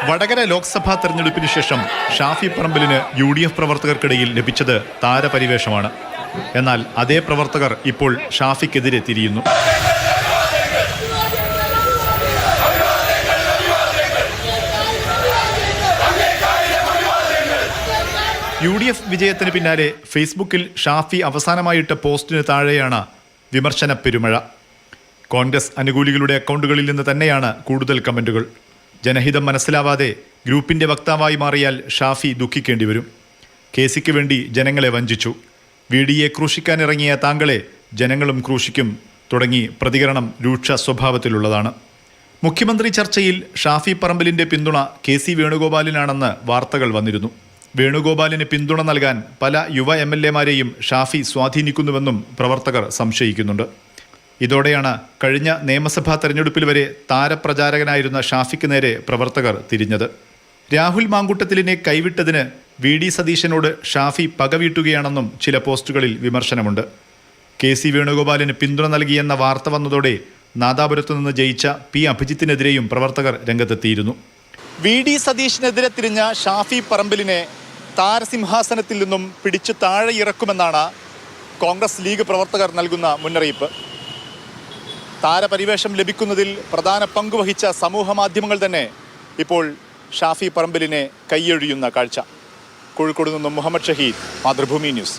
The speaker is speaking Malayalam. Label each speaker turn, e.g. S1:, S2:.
S1: വടകര ലോക്സഭാ തെരഞ്ഞെടുപ്പിന് ശേഷം ഷാഫി പറമ്പിലിന് UDF പ്രവർത്തകർക്കിടയിൽ ലഭിച്ചത് താരപരിവേഷമാണ്. എന്നാൽ അതേ പ്രവർത്തകർ ഇപ്പോൾ ഷാഫിക്കെതിരെ തിരിയുന്നു. UDF വിജയത്തിന് പിന്നാലെ ഫേസ്ബുക്കിൽ ഷാഫി അവസാനമായിട്ട പോസ്റ്റിന് താഴെയാണ് വിമർശന പെരുമഴ. കോൺഗ്രസ് അനുകൂലികളുടെ അക്കൗണ്ടുകളിൽ നിന്ന് തന്നെയാണ് കൂടുതൽ കമന്റുകൾ. ജനഹിതം മനസ്സിലാവാതെ ഗ്രൂപ്പിന്റെ വക്താവായി മാറിയാൽ ഷാഫി ദുഃഖിക്കേണ്ടി വരും. കേസിക്ക് വേണ്ടി ജനങ്ങളെ വഞ്ചിച്ചു. VDയെ ക്രൂശിക്കാനിറങ്ങിയ താങ്കളെ ജനങ്ങളും ക്രൂശിക്കും തുടങ്ങി പ്രതികരണം രൂക്ഷ സ്വഭാവത്തിലുള്ളതാണ്. മുഖ്യമന്ത്രി ചർച്ചയിൽ ഷാഫി പറമ്പിലിന്റെ പിന്തുണ KC വേണുഗോപാലിനാണെന്ന് വാർത്തകൾ വന്നിരുന്നു. വേണുഗോപാലിന് പിന്തുണ നൽകാൻ പല യുവ MLA-മാരെയും ഷാഫി സ്വാധീനിക്കുന്നുവെന്നും പ്രവർത്തകർ സംശയിക്കുന്നുണ്ട്. ഇതോടെയാണ് കഴിഞ്ഞ നിയമസഭാ തെരഞ്ഞെടുപ്പിൽ വരെ താരപ്രചാരകനായിരുന്ന ഷാഫിക്ക് നേരെ പ്രവർത്തകർ തിരിഞ്ഞത്. രാഹുൽ മാങ്കൂട്ടത്തിലിനെ കൈവിട്ടതിന് VD സതീശനോട് ഷാഫി പകവീട്ടുകയാണെന്നും ചില പോസ്റ്റുകളിൽ വിമർശനമുണ്ട്. KC വേണുഗോപാലിന് പിന്തുണ നൽകിയെന്ന വാർത്ത വന്നതോടെ നാദാപുരത്തു നിന്ന് ജയിച്ച P അഭിജിത്തിനെതിരെയും പ്രവർത്തകർ രംഗത്തെത്തിയിരുന്നു. VD സതീശനെതിരെ തിരിഞ്ഞ ഷാഫി പറമ്പിലിനെ താരസിംഹാസനത്തിൽ നിന്നും പിടിച്ചു താഴെ ഇറക്കുമെന്നാണ് കോൺഗ്രസ് ലീഗ് പ്രവർത്തകർ നൽകുന്ന മുന്നറിയിപ്പ്. താരപരിവേഷം ലഭിക്കുന്നതിൽ പ്രധാന പങ്കുവഹിച്ച സമൂഹ മാധ്യമങ്ങൾ തന്നെ ഇപ്പോൾ ഷാഫി പറമ്പിലിനെ കൈയൊഴിയുന്ന കാഴ്ച. കോഴിക്കോട് നിന്നും മുഹമ്മദ് ഷഹീദ്, മാതൃഭൂമി ന്യൂസ്.